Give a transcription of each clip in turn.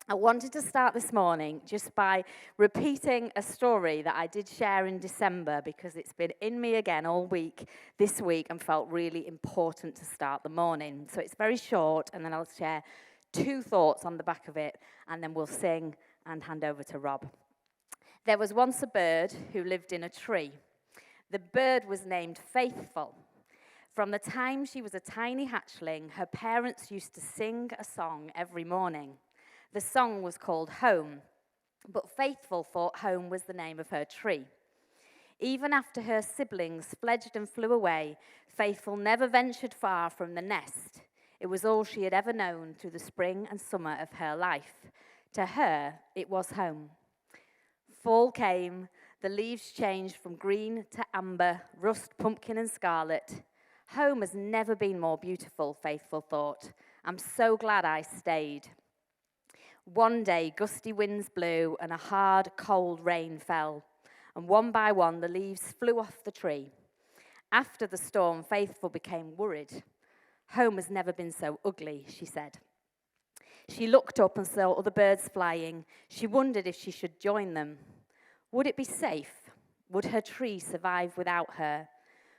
I wanted to start this morning just by repeating a story that I did share in December because it's been in me again all week this week and felt really important to start the morning. So it's very short, and then I'll share 2 thoughts on the back of it, and then we'll sing and hand over to Rob. There was once a bird who lived in a tree. The bird was named Faithful. From the time she was a tiny hatchling, her parents used to sing a song every morning. The song was called Home, but Faithful thought home was the name of her tree. Even after her siblings fledged and flew away, Faithful never ventured far from the nest. It was all she had ever known through the spring and summer of her life. To her, it was home. Fall came, the leaves changed from green to amber, rust, pumpkin, and scarlet. Home has never been more beautiful, Faithful thought. I'm so glad I stayed. One day, gusty winds blew and a hard, cold rain fell, and one by one the leaves flew off the tree. After the storm, Faithful became worried. Home has never been so ugly, she said. She looked up and saw other birds flying. She wondered if she should join them. Would it be safe? Would her tree survive without her?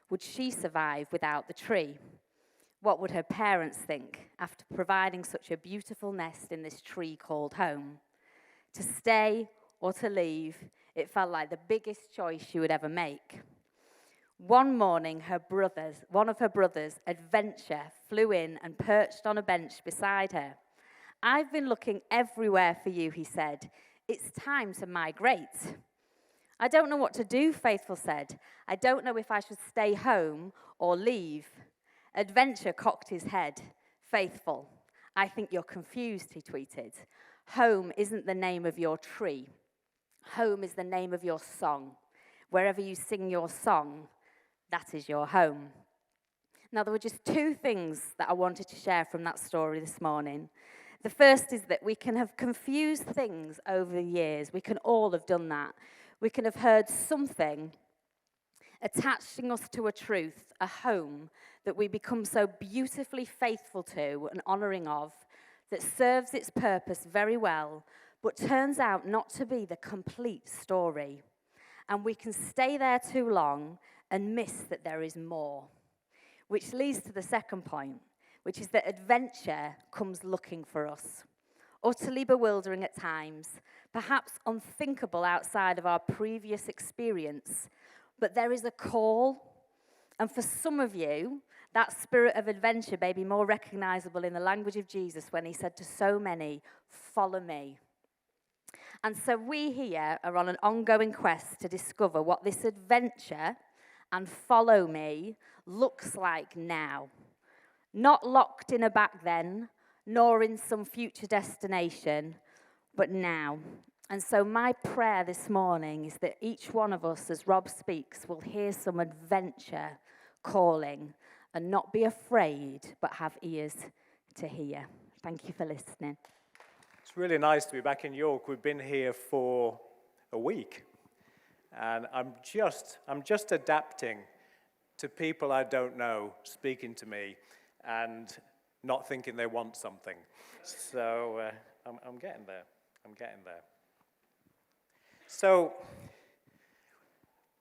Would she survive without the tree? What would her parents think after providing such a beautiful nest in this tree called home? To stay or to leave, it felt like the biggest choice she would ever make. One morning, one of her brothers, Adventure, flew in and perched on a bench beside her. I've been looking everywhere for you, he said. It's time to migrate. I don't know what to do, Faithful said. I don't know if I should stay home or leave. Adventure cocked his head. Faithful, I think you're confused, he tweeted. Home isn't the name of your tree. Home is the name of your song. Wherever you sing your song, that is your home. Now, there were just 2 things that I wanted to share from that story this morning. The first is that we can have confused things over the years. We can all have done that. We can have heard something attaching us to a truth, a home, that we become so beautifully faithful to and honoring of, that serves its purpose very well, but turns out not to be the complete story. And we can stay there too long and miss that there is more. Which leads to the second point, which is that adventure comes looking for us. Utterly bewildering at times, perhaps unthinkable outside of our previous experience, but there is a call, and for some of you, that spirit of adventure may be more recognizable in the language of Jesus when he said to so many, follow me. And so we here are on an ongoing quest to discover what this adventure and follow me looks like now. Not locked in a back then, nor in some future destination, but now. And so my prayer this morning is that each one of us, as Rob speaks, will hear some adventure calling and not be afraid, but have ears to hear. Thank you for listening. It's really nice to be back in York. We've been here for a week, and I'm just adapting to people I don't know speaking to me and not thinking they want something. So I'm getting there. So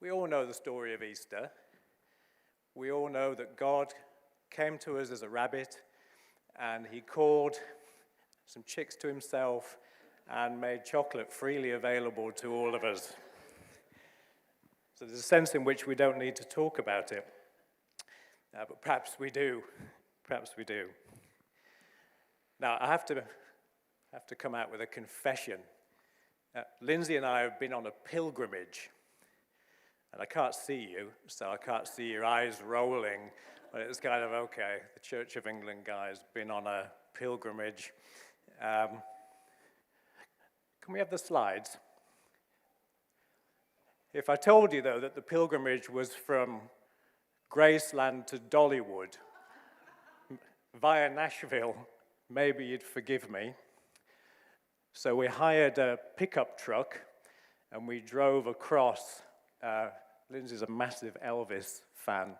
we all know the story of Easter. We all know that God came to us as a rabbit, and he called some chicks to himself and made chocolate freely available to all of us. So there's a sense in which we don't need to talk about it, but perhaps we do. Now, I have to come out with a confession. Lindsay and I have been on a pilgrimage. And I can't see you, so I can't see your eyes rolling. But it's kind of, okay, the Church of England guy's been on a pilgrimage. Can we have the slides? If I told you, though, that the pilgrimage was from Graceland to Dollywood via Nashville, maybe you'd forgive me. So we hired a pickup truck, and we drove across. Lindsay's a massive Elvis fan.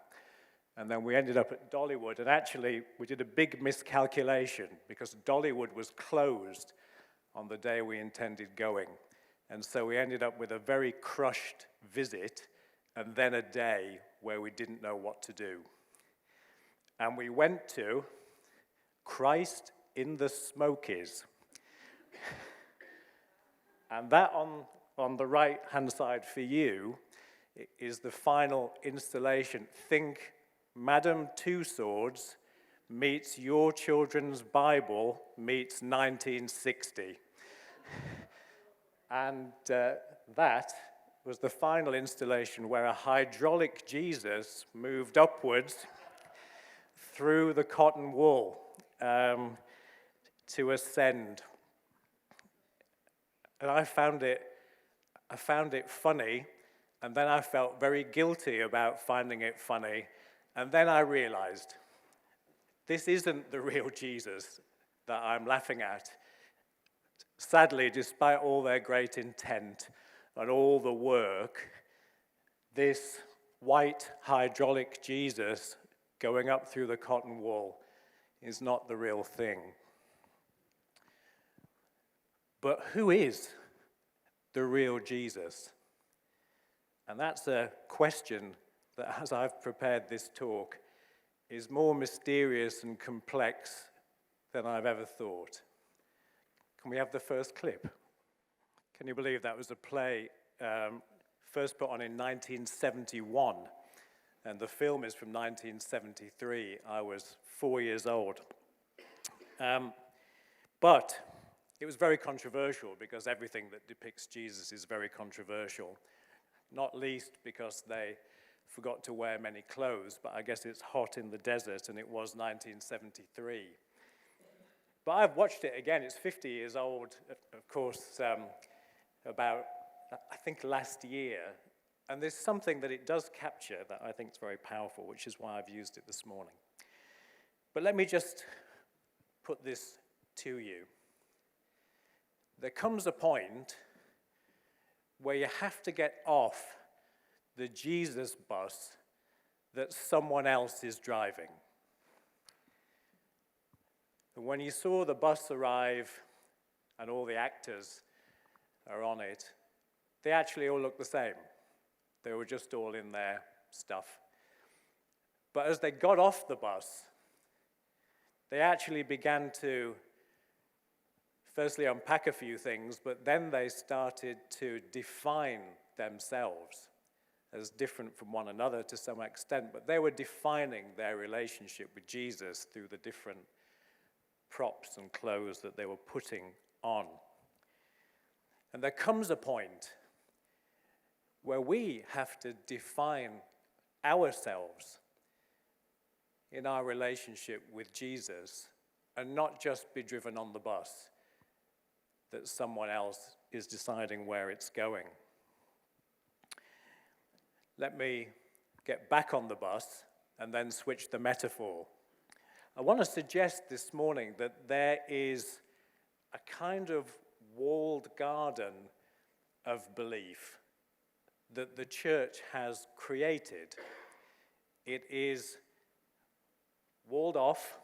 And then we ended up at Dollywood, and actually we did a big miscalculation because Dollywood was closed on the day we intended going. And so we ended up with a very crushed visit and then a day where we didn't know what to do. And we went to Christ in the Smokies. And that on the right-hand side for you is the final installation. Think Madame Tussauds meets Your Children's Bible meets 1960. And that was the final installation where a hydraulic Jesus moved upwards through the cotton wool to ascend. And I found it funny, and then I felt very guilty about finding it funny, and then I realized this isn't the real Jesus that I'm laughing at. Sadly, despite all their great intent and all the work, this white hydraulic Jesus going up through the cotton wool is not the real thing. But who is the real Jesus? And that's a question that, as I've prepared this talk, is more mysterious and complex than I've ever thought. Can we have the first clip? Can you believe that was a play first put on in 1971, and the film is from 1973. I was 4 years old. But it was very controversial because everything that depicts Jesus is very controversial, not least because they forgot to wear many clothes, but I guess it's hot in the desert, and it was 1973. But I've watched it again. It's 50 years old, of course, about, I think, last year. And there's something that it does capture that I think is very powerful, which is why I've used it this morning. But let me just put this to you. There comes a point where you have to get off the Jesus bus that someone else is driving. And when you saw the bus arrive and all the actors are on it, they actually all look the same. They were just all in their stuff. But as they got off the bus, they actually began to firstly unpack a few things, but then they started to define themselves as different from one another to some extent, but they were defining their relationship with Jesus through the different props and clothes that they were putting on. And there comes a point where we have to define ourselves in our relationship with Jesus and not just be driven on the bus that someone else is deciding where it's going. Let me get back on the bus and then switch the metaphor. I want to suggest this morning that there is a kind of walled garden of belief that the church has created. It is walled off,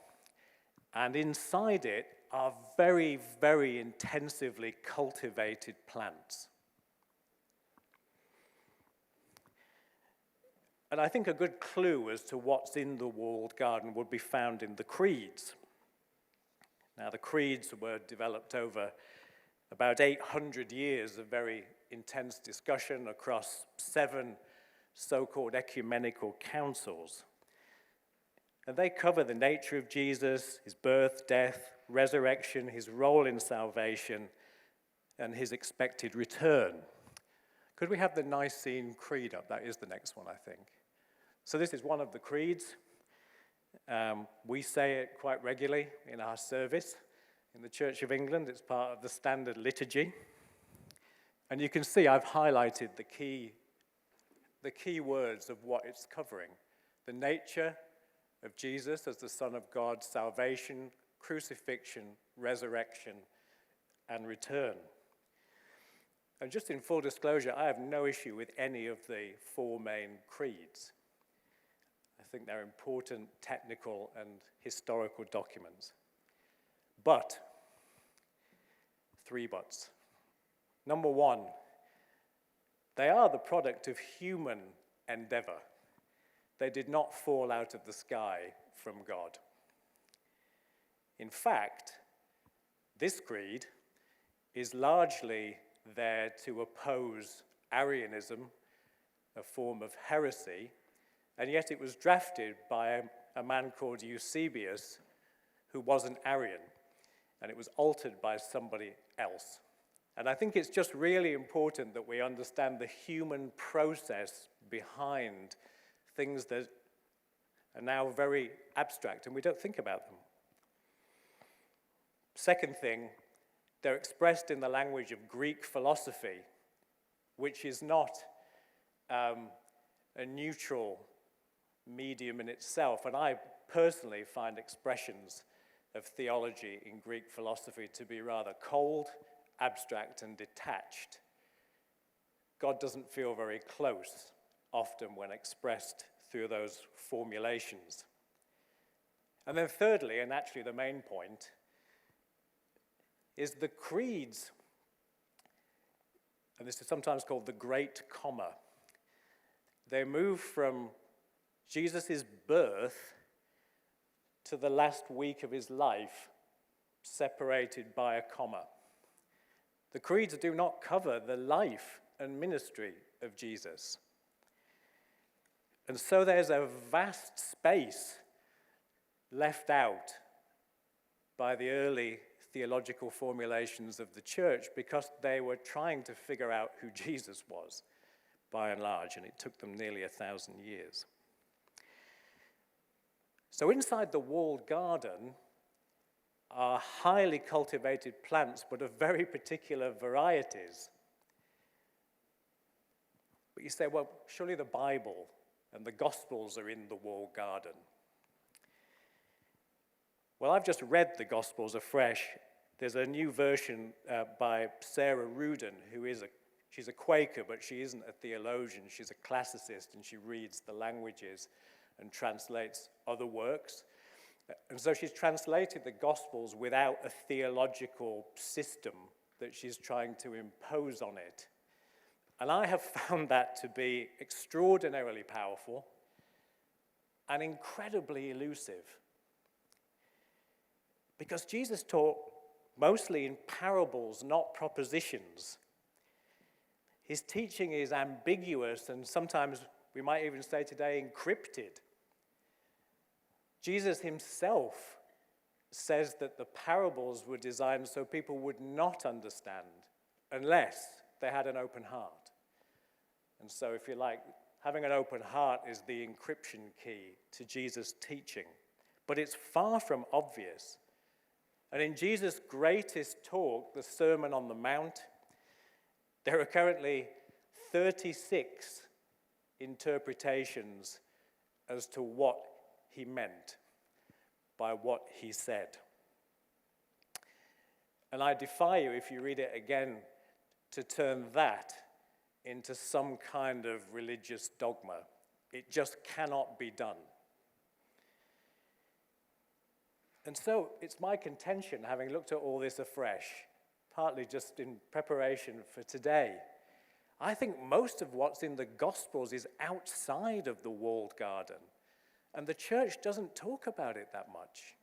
and inside it are very, very intensively cultivated plants. And I think a good clue as to what's in the walled garden would be found in the creeds. Now, the creeds were developed over about 800 years of very intense discussion across 7 so-called ecumenical councils. And they cover the nature of Jesus, his birth, death, resurrection, his role in salvation, and his expected return. Could we have the Nicene Creed up? That is the next one, I think. So this is one of the creeds. We say it quite regularly in our service. In the Church of England, it's part of the standard liturgy. And you can see I've highlighted the key words of what it's covering. The nature of Jesus as the Son of God, salvation, crucifixion, resurrection, and return. And just in full disclosure, I have no issue with any of the 4 main creeds. I think they're important technical and historical documents. But 3 buts. Number one, they are the product of human endeavor. They did not fall out of the sky from God. In fact, this creed is largely there to oppose Arianism, a form of heresy, and yet it was drafted by a man called Eusebius, who wasn't Arian, and it was altered by somebody else. And I think it's just really important that we understand the human process behind things that are now very abstract, and we don't think about them. Second thing, they're expressed in the language of Greek philosophy, which is not a neutral medium in itself. And I personally find expressions of theology in Greek philosophy to be rather cold, abstract, and detached. God doesn't feel very close often when expressed through those formulations. And then thirdly, and actually the main point, is the creeds, and this is sometimes called the great comma. They move from Jesus' birth to the last week of his life, separated by a comma. The creeds do not cover the life and ministry of Jesus. And so there's a vast space left out by the early theological formulations of the church because they were trying to figure out who Jesus was, by and large, and it took them nearly 1,000 years. So inside the walled garden are highly cultivated plants, but of very particular varieties. But you say, well, surely the Bible and the Gospels are in the walled garden. Well, I've just read the Gospels afresh. There's a new version by Sarah Rudin, she's a Quaker, but she isn't a theologian. She's a classicist, and she reads the languages and translates other works. And so she's translated the Gospels without a theological system that she's trying to impose on it. And I have found that to be extraordinarily powerful and incredibly elusive. Because Jesus taught mostly in parables, not propositions. His teaching is ambiguous and sometimes, we might even say today, encrypted. Jesus himself says that the parables were designed so people would not understand unless they had an open heart. And so, if you like, having an open heart is the encryption key to Jesus' teaching. But it's far from obvious. And in Jesus' greatest talk, the Sermon on the Mount, there are currently 36 interpretations as to what he meant by what he said. And I defy you, if you read it again, to turn that into some kind of religious dogma. It just cannot be done. And so it's my contention, having looked at all this afresh, partly just in preparation for today, I think most of what's in the Gospels is outside of the walled garden, and the church doesn't talk about it that much.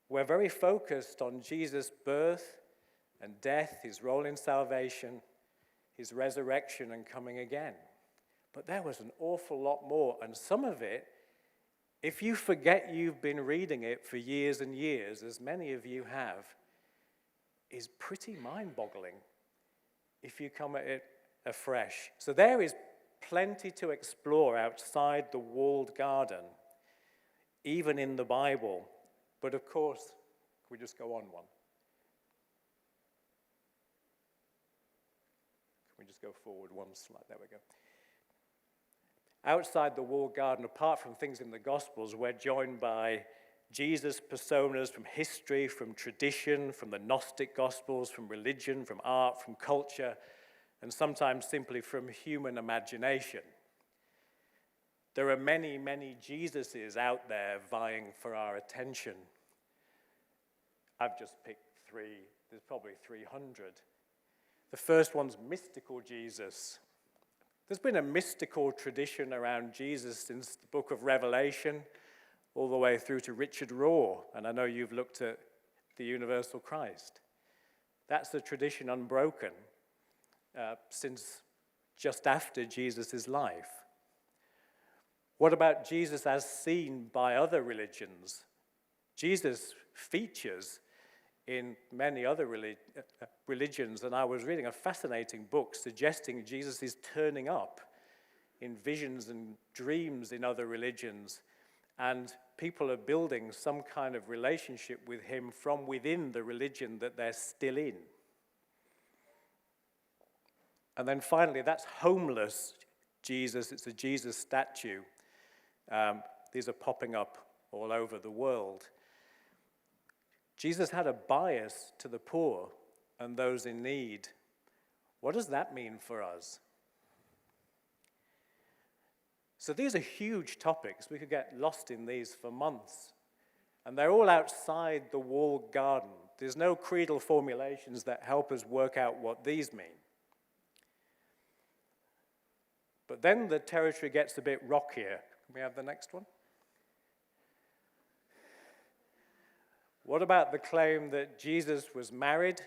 We're very focused on Jesus' birth and death, his role in salvation, his resurrection and coming again. But there was an awful lot more, and some of it, if you forget you've been reading it for years and years, as many of you have, is pretty mind-boggling if you come at it afresh. So there is plenty to explore outside the walled garden, even in the Bible. But of course, can we just go on one? Can we just go forward one slide? There we go. Outside the walled garden, apart from things in the Gospels, we're joined by Jesus' personas from history, from tradition, from the Gnostic Gospels, from religion, from art, from culture, and sometimes simply from human imagination. There are many, many Jesuses out there vying for our attention. I've just picked three. There's probably 300. The first one's mystical Jesus. There's been a mystical tradition around Jesus since the book of Revelation, all the way through to Richard Rohr, and I know you've looked at the universal Christ. That's the tradition unbroken since just after Jesus' life. What about Jesus as seen by other religions? Jesus features in many other religions, and I was reading a fascinating book suggesting Jesus is turning up in visions and dreams in other religions, and people are building some kind of relationship with him from within the religion that they're still in. And then finally, that's homeless Jesus. It's a Jesus statue. These are popping up all over the world. Jesus had a bias to the poor and those in need. What does that mean for us? So these are huge topics. We could get lost in these for months. And they're all outside the walled garden. There's no creedal formulations that help us work out what these mean. But then the territory gets a bit rockier. Can we have the next one? What about the claim that Jesus was married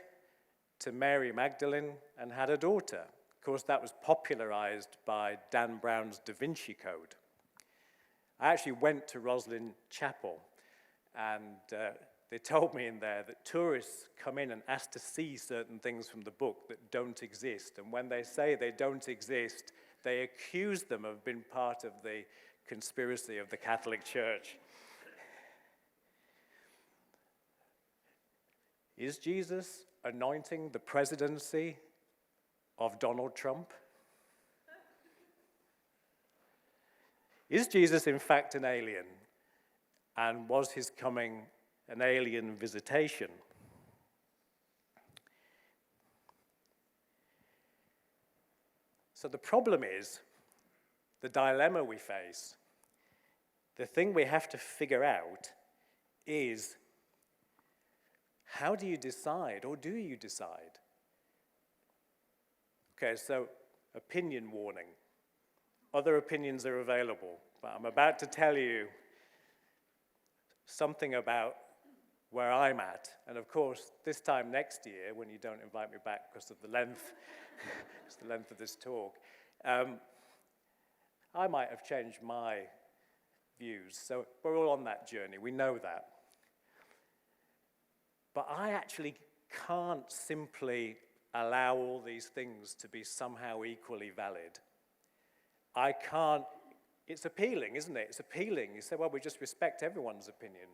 to Mary Magdalene and had a daughter? Of course, that was popularized by Dan Brown's Da Vinci Code. I actually went to Roslin Chapel, and they told me in there that tourists come in and ask to see certain things from the book that don't exist. And when they say they don't exist, they accuse them of being part of the conspiracy of the Catholic Church. Is Jesus anointing the presidency of Donald Trump? Is Jesus in fact an alien? And was his coming an alien visitation? So the problem is, the dilemma we face, the thing we have to figure out is, how do you decide, or do you decide? Okay, so opinion warning. Other opinions are available, but I'm about to tell you something about where I'm at. And of course, this time next year, when you don't invite me back because of the length, of this talk, I might have changed my views. So we're all on that journey. We know that. But I actually can't simply allow all these things to be somehow equally valid. I can't. It's appealing, isn't it? It's appealing. You say, well, we just respect everyone's opinion.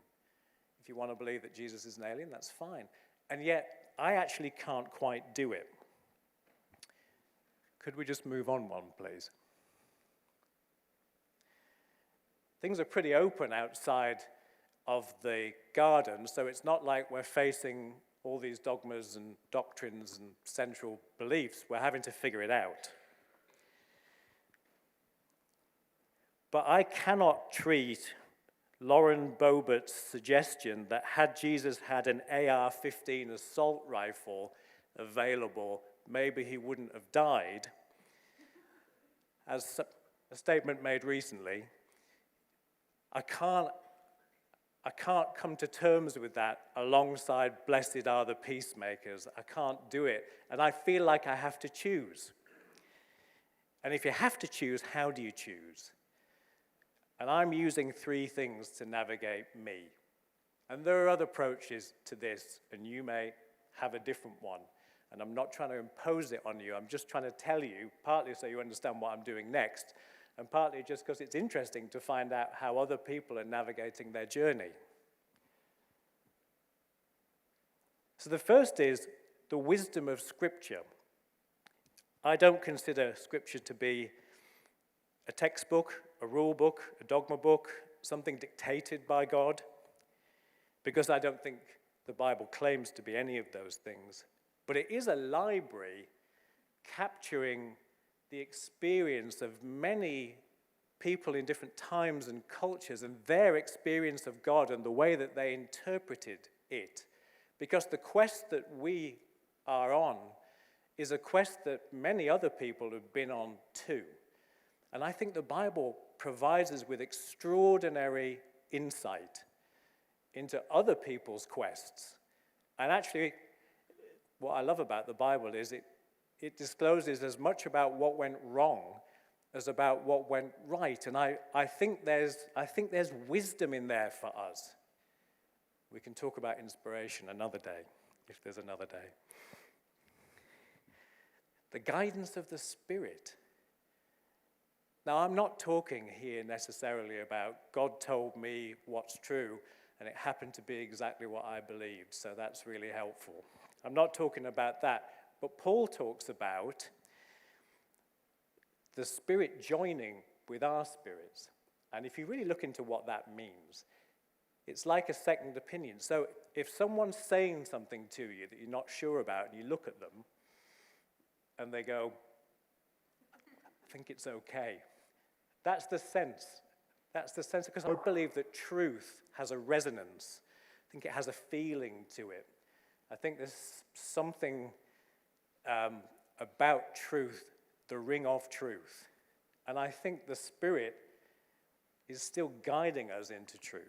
If you want to believe that Jesus is an alien, that's fine. And yet, I actually can't quite do it. Could we just move on one, please? Things are pretty open outside of the garden, so it's not like we're facing all these dogmas and doctrines and central beliefs. We're having to figure it out. But I cannot treat Lauren Bobert's suggestion that had Jesus had an AR-15 assault rifle available, maybe he wouldn't have died, as a statement made recently. I can't come to terms with that alongside blessed are the peacemakers. I can't do it. And I feel like I have to choose. And if you have to choose, how do you choose? And I'm using three things to navigate me. And there are other approaches to this, and you may have a different one. And I'm not trying to impose it on you. I'm just trying to tell you, partly so you understand what I'm doing next, and partly just because it's interesting to find out how other people are navigating their journey. So the first is the wisdom of Scripture. I don't consider Scripture to be a textbook, a rule book, a dogma book, something dictated by God, because I don't think the Bible claims to be any of those things. But it is a library capturing the experience of many people in different times and cultures and their experience of God and the way that they interpreted it Because the quest that we are on is a quest that many other people have been on too. And I think the Bible provides us with extraordinary insight into other people's quests. And actually, what I love about the Bible is it discloses as much about what went wrong as about what went right. And I think there's wisdom in there for us. We can talk about inspiration another day, if there's another day. The guidance of the Spirit. Now, I'm not talking here necessarily about God told me what's true, and it happened to be exactly what I believed, so that's really helpful. I'm not talking about that, but Paul talks about the Spirit joining with our spirits. And if you really look into what that means, it's like a second opinion. So if someone's saying something to you that you're not sure about, and you look at them, and they go, I think it's okay. That's the sense. That's the sense, because I believe that truth has a resonance. I think it has a feeling to it. I think there's something about truth, the ring of truth. And I think the Spirit is still guiding us into truth.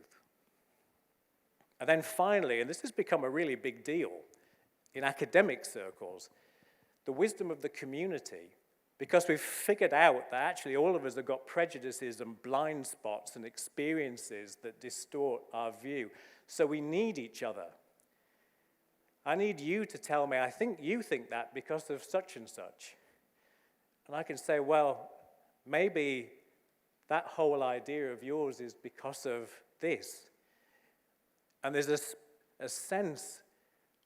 And then finally, and this has become a really big deal in academic circles, the wisdom of the community, because we've figured out that actually all of us have got prejudices and blind spots and experiences that distort our view. So we need each other. I need you to tell me, I think you think that because of such and such. And I can say, well, maybe that whole idea of yours is because of this. And there's a sense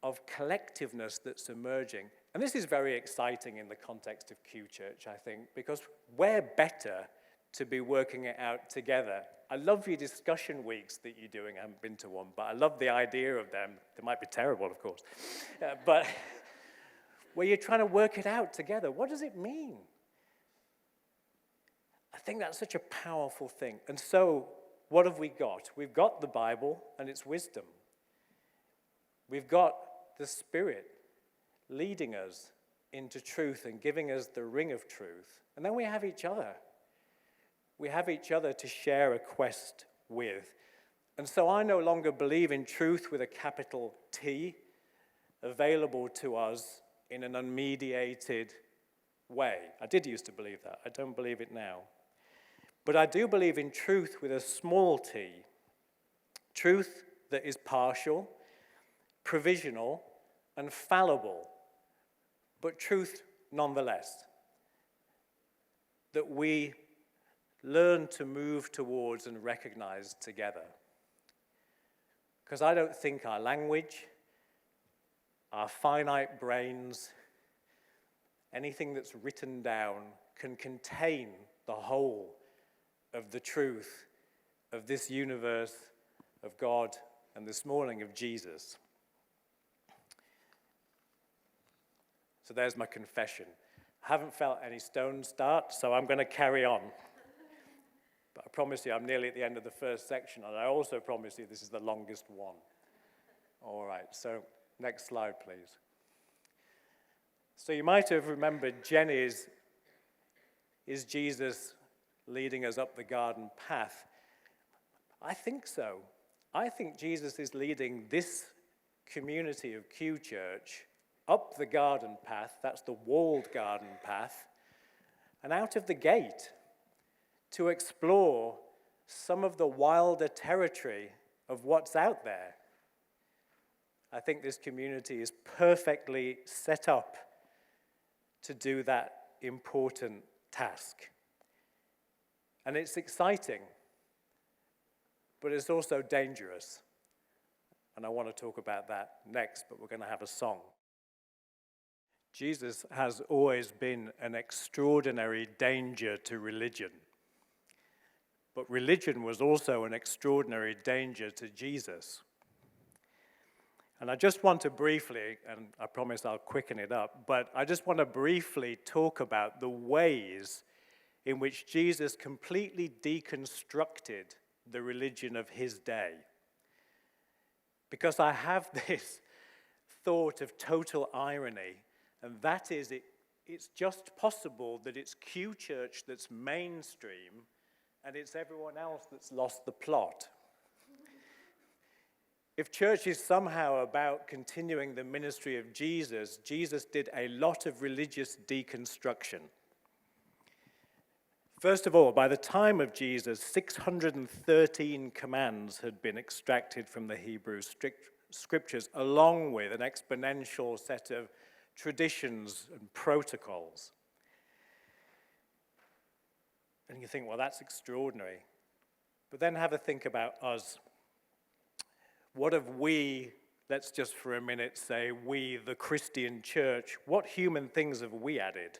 of collectiveness that's emerging. And this is very exciting in the context of QChurch, I think, because we're better to be working it out together. I love your discussion weeks that you're doing. I haven't been to one, but I love the idea of them. They might be terrible, of course. But where you're trying to work it out together. What does it mean? I think that's such a powerful thing. And so, what have we got? We've got the Bible and its wisdom. We've got the Spirit leading us into truth and giving us the ring of truth. And then we have each other. We have each other to share a quest with. And so I no longer believe in truth with a capital T, available to us in an unmediated way. I did used to believe that. I don't believe it now. But I do believe in truth with a small t. Truth that is partial, provisional, and fallible, but truth nonetheless. That we learn to move towards and recognize together. Because I don't think our language, our finite brains, anything that's written down can contain the whole of the truth of this universe, of God, and this morning of Jesus. So there's my confession. I haven't felt any stones start, so I'm going to carry on. But I promise you, I'm nearly at the end of the first section, and I also promise you this is the longest one. All right, so next slide, please. So you might have remembered Jenny's, is Jesus leading us up the garden path? I think so. I think Jesus is leading this community of QChurch up the garden path, that's the walled garden path, and out of the gate to explore some of the wilder territory of what's out there. I think this community is perfectly set up to do that important task. And it's exciting, but it's also dangerous. And I want to talk about that next, but we're going to have a song. Jesus has always been an extraordinary danger to religion. But religion was also an extraordinary danger to Jesus. And I just want to briefly, and I promise I'll quicken it up, but I just want to briefly talk about the ways in which Jesus completely deconstructed the religion of his day. Because I have this thought of total irony, and that is it's just possible that it's QChurch that's mainstream and it's everyone else that's lost the plot. If church is somehow about continuing the ministry of Jesus, Jesus did a lot of religious deconstruction. First of all, by the time of Jesus, 613 commands had been extracted from the Hebrew scriptures, along with an exponential set of traditions and protocols. And you think, well, that's extraordinary. But then have a think about us. What have we, let's just for a minute say, we, the Christian church, what human things have we added?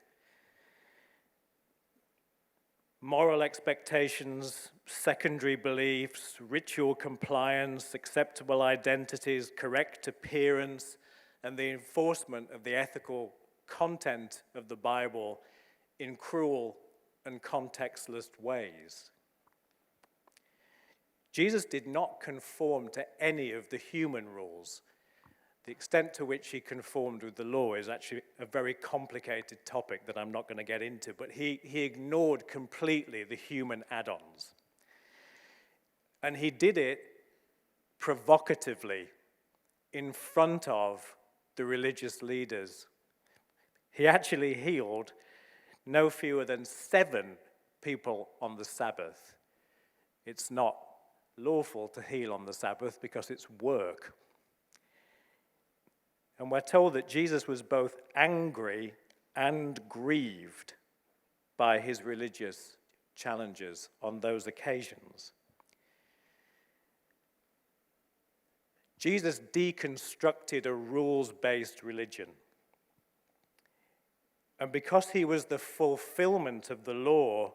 Moral expectations, secondary beliefs, ritual compliance, acceptable identities, correct appearance, and the enforcement of the ethical content of the Bible in cruel and contextless ways. Jesus did not conform to any of the human rules. The extent to which he conformed with the law is actually a very complicated topic that I'm not going to get into, but he ignored completely the human add-ons. And he did it provocatively in front of the religious leaders. He actually healed no fewer than 7 people on the Sabbath. It's not lawful to heal on the Sabbath because it's work. And we're told that Jesus was both angry and grieved by his religious challenges on those occasions. Jesus deconstructed a rules-based religion. And because he was the fulfillment of the law,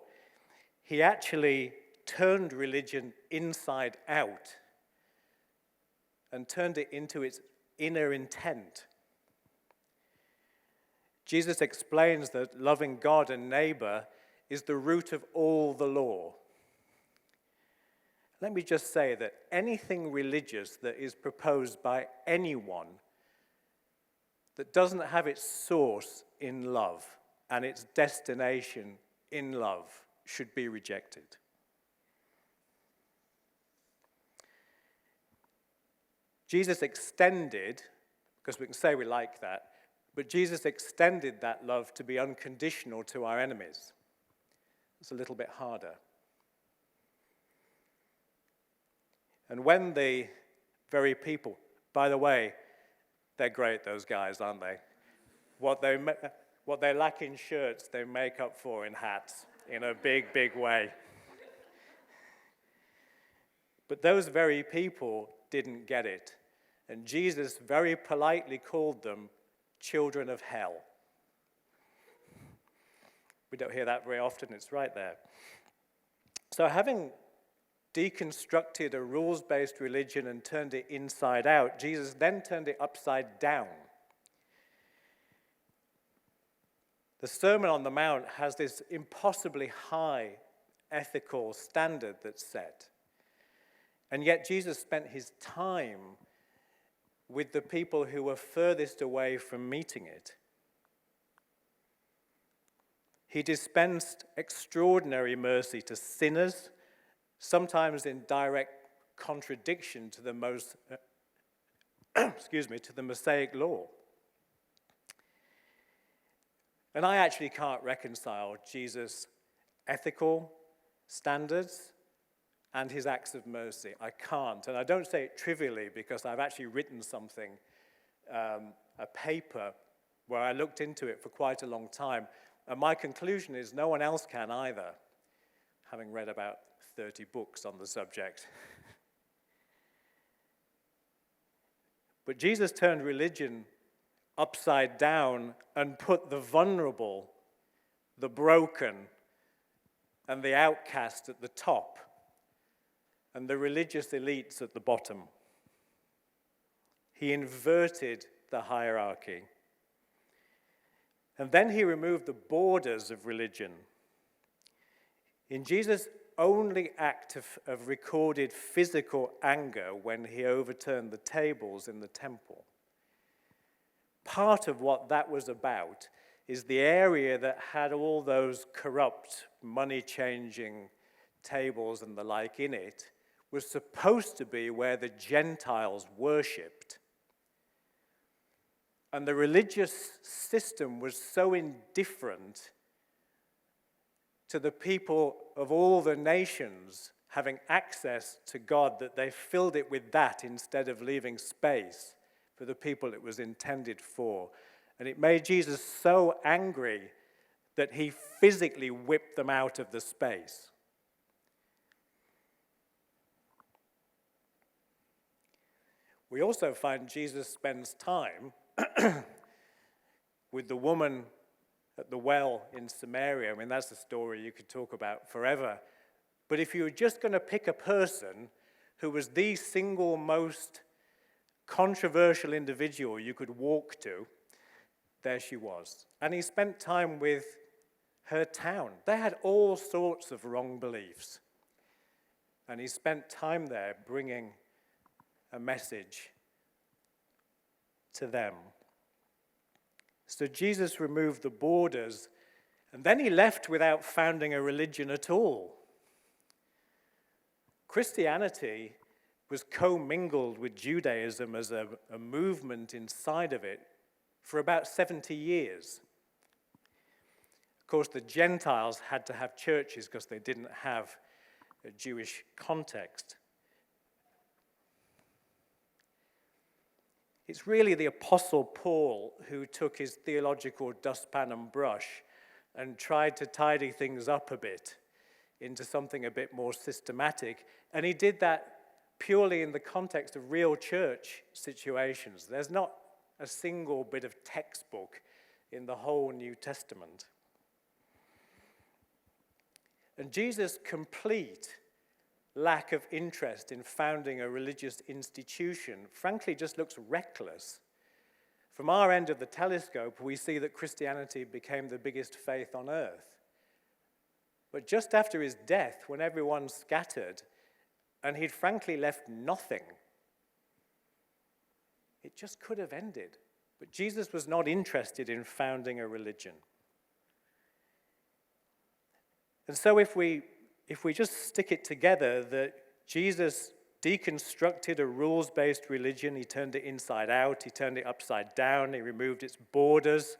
he actually turned religion inside out and turned it into its inner intent. Jesus explains that loving God and neighbor is the root of all the law. Let me just say that anything religious that is proposed by anyone that doesn't have its source in love and its destination in love should be rejected. Jesus extended, because we can say we like that, but Jesus extended that love to be unconditional to our enemies. It's a little bit harder. And when the very people, by the way, they're great, those guys, aren't they? What they lack in shirts, they make up for in hats in a big, big way. But those very people didn't get it. And Jesus very politely called them children of hell. We don't hear that very often, it's right there. So having deconstructed a rules-based religion and turned it inside out, Jesus then turned it upside down. The Sermon on the Mount has this impossibly high ethical standard that's set. And yet Jesus spent his time with the people who were furthest away from meeting it. He dispensed extraordinary mercy to sinners, sometimes in direct contradiction to the to the Mosaic law. And I actually can't reconcile Jesus' ethical standards and his acts of mercy. I can't. And I don't say it trivially because I've actually written something, a paper, where I looked into it for quite a long time. And my conclusion is no one else can either, having read about 30 books on the subject. But Jesus turned religion upside down and put the vulnerable, the broken, and the outcast at the top, and the religious elites at the bottom. He inverted the hierarchy. And then he removed the borders of religion. In Jesus' only act of recorded physical anger when he overturned the tables in the temple, part of what that was about is the area that had all those corrupt money-changing tables and the like in it was supposed to be where the Gentiles worshipped. And the religious system was so indifferent to the people of all the nations having access to God that they filled it with that instead of leaving space for the people it was intended for. And it made Jesus so angry that he physically whipped them out of the space. We also find Jesus spends time with the woman at the well in Samaria. I mean, that's a story you could talk about forever. But if you were just going to pick a person who was the single most controversial individual you could walk to, there she was. And he spent time with her town. They had all sorts of wrong beliefs. And he spent time there bringing a message to them. So Jesus removed the borders, and then he left without founding a religion at all. Christianity was commingled with Judaism as a movement inside of it for about 70 years. Of course, the Gentiles had to have churches because they didn't have a Jewish context. It's really the Apostle Paul who took his theological dustpan and brush and tried to tidy things up a bit into something a bit more systematic. And he did that purely in the context of real church situations. There's not a single bit of textbook in the whole New Testament. And Jesus' complete lack of interest in founding a religious institution, frankly, just looks reckless. From our end of the telescope, we see that Christianity became the biggest faith on earth. But just after his death, when everyone scattered, and he'd frankly left nothing, it just could have ended. But Jesus was not interested in founding a religion. And so if we just stick it together that Jesus deconstructed a rules-based religion, he turned it inside out, he turned it upside down, he removed its borders,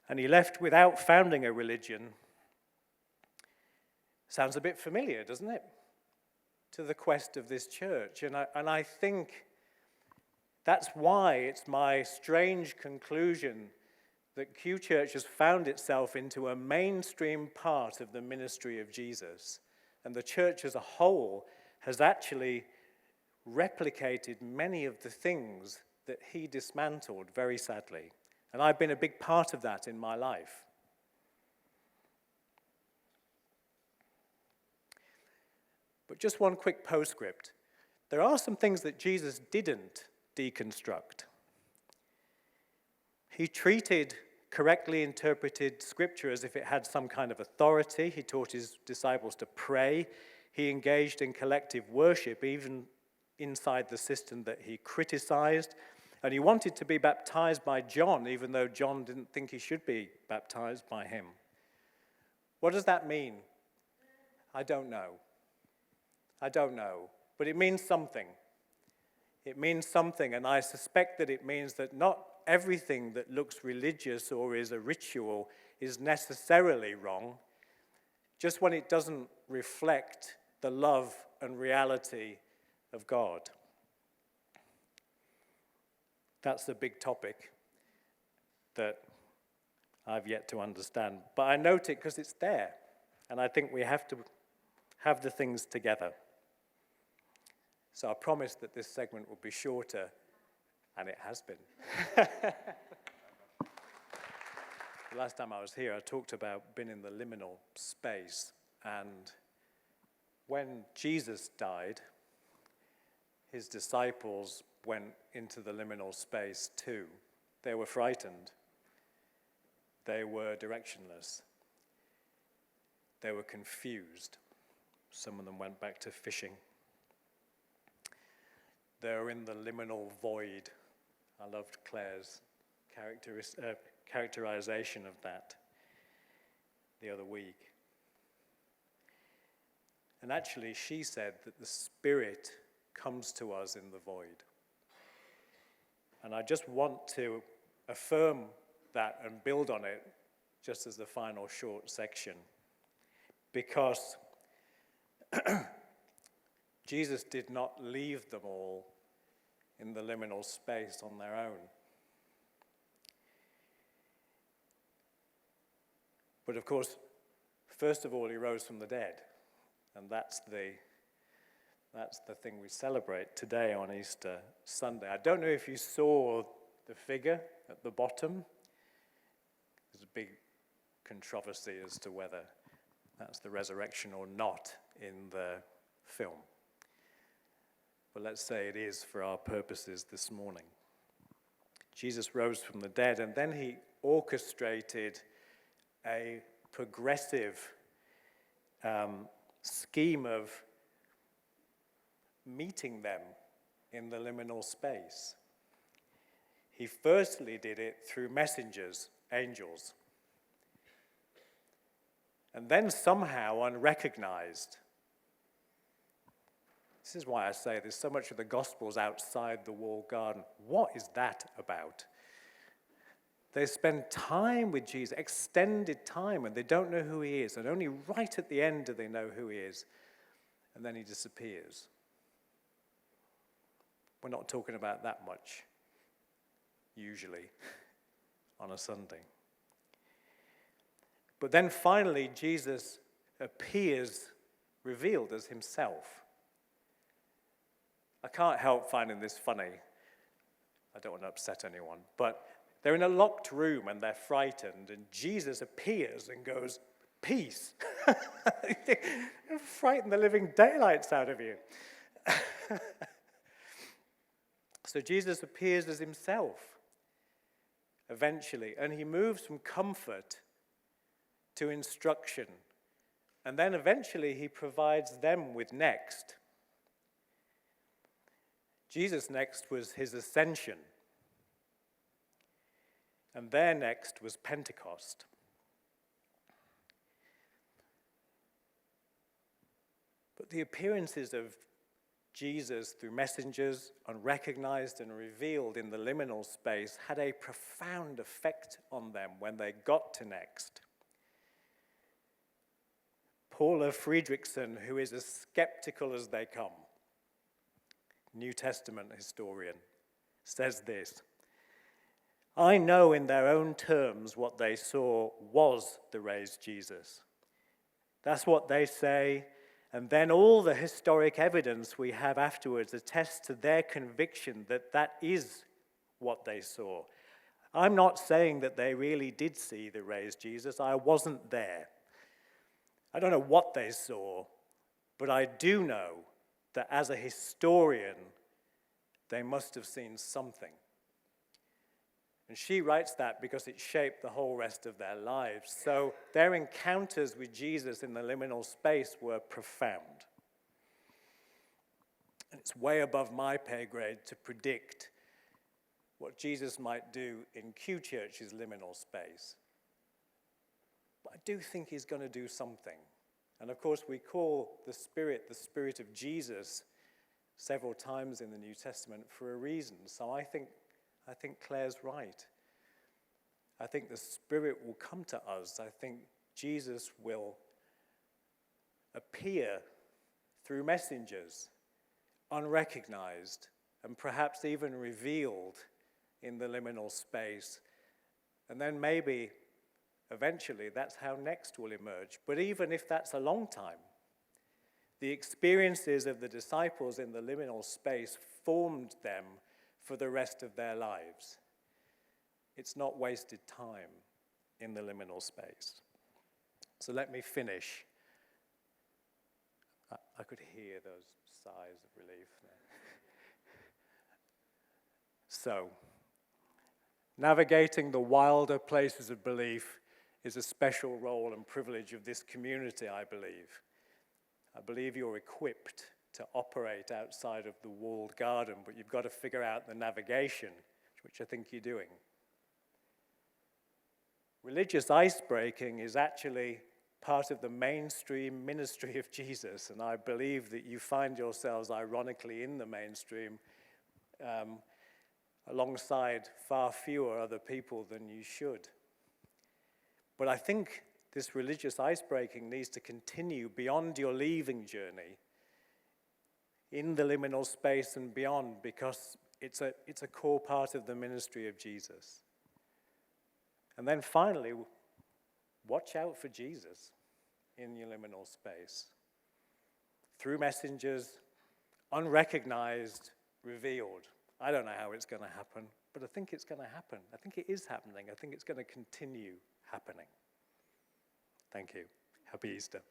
and he left without founding a religion. Sounds a bit familiar, doesn't it? To the quest of this church. And I think that's why it's my strange conclusion that QChurch has found itself into a mainstream part of the ministry of Jesus. And the church as a whole has actually replicated many of the things that he dismantled, very sadly. And I've been a big part of that in my life. But just one quick postscript. There are some things that Jesus didn't deconstruct. He treated correctly interpreted scripture as if it had some kind of authority. He taught his disciples to pray. He engaged in collective worship, even inside the system that he criticized. And he wanted to be baptized by John, even though John didn't think he should be baptized by him. What does that mean? I don't know. But it means something. It means something, and I suspect that it means that not everything that looks religious or is a ritual is necessarily wrong, just when it doesn't reflect the love and reality of God. That's the big topic that I've yet to understand. But I note it because it's there, and I think we have to have the things together. So I promised that this segment would be shorter, and it has been. The last time I was here, I talked about being in the liminal space. And when Jesus died, his disciples went into the liminal space too. They were frightened. They were directionless. They were confused. Some of them went back to fishing. They were in the liminal void. I loved Claire's characterization of that the other week. And actually, she said that the Spirit comes to us in the void. And I just want to affirm that and build on it just as the final short section. Because Jesus did not leave them all in the liminal space on their own. But of course, first of all, he rose from the dead. And that's the thing we celebrate today on Easter Sunday. I don't know if you saw the figure at the bottom. There's a big controversy as to whether that's the resurrection or not in the film. But let's say it is for our purposes this morning. Jesus rose from the dead, and then he orchestrated a progressive scheme of meeting them in the liminal space. He firstly did it through messengers, angels. And then somehow unrecognized. This is why I say there's so much of the Gospels outside the walled garden. What is that about? They spend time with Jesus, extended time, and they don't know who he is. And only right at the end do they know who he is. And then he disappears. We're not talking about that much, usually, on a Sunday. But then finally, Jesus appears revealed as himself. I can't help finding this funny. I don't want to upset anyone. But they're in a locked room and they're frightened, and Jesus appears and goes, "Peace." Frighten the living daylights out of you. So Jesus appears as himself eventually, and he moves from comfort to instruction. And then eventually he provides them with next. Jesus' next was his ascension. And their next was Pentecost. But the appearances of Jesus through messengers, unrecognized and revealed in the liminal space, had a profound effect on them when they got to next. Paula Friedrichsen, who is as skeptical as they come, New Testament historian, says this: "I know in their own terms what they saw was the raised Jesus. That's what they say, and then all the historic evidence we have afterwards attests to their conviction that that is what they saw. I'm not saying that they really did see the raised Jesus. I wasn't there. I don't know what they saw, but I do know that as a historian, they must have seen something." And she writes that because it shaped the whole rest of their lives. So their encounters with Jesus in the liminal space were profound. And it's way above my pay grade to predict what Jesus might do in QChurch's liminal space. But I do think he's going to do something. And of course, we call the Spirit of Jesus several times in the New Testament for a reason. So I think Claire's right. I think the Spirit will come to us. I think Jesus will appear through messengers, unrecognized, and perhaps even revealed in the liminal space. And then maybe, eventually, that's how next will emerge. But even if that's a long time, the experiences of the disciples in the liminal space formed them for the rest of their lives. It's not wasted time in the liminal space. So let me finish. I could hear those sighs of relief there. So, navigating the wilder places of belief is a special role and privilege of this community, I believe. I believe you're equipped to operate outside of the walled garden, but you've got to figure out the navigation, which I think you're doing. Religious ice breaking is actually part of the mainstream ministry of Jesus, and I believe that you find yourselves ironically in the mainstream alongside far fewer other people than you should. But I think this religious ice breaking needs to continue beyond your leaving journey, in the liminal space and beyond, because it's a core part of the ministry of Jesus. And then finally, watch out for Jesus in your liminal space. Through messengers, unrecognized, revealed. I don't know how it's going to happen, but I think it's going to happen. I think it is happening. I think it's going to continue happening. Thank you. Happy Easter.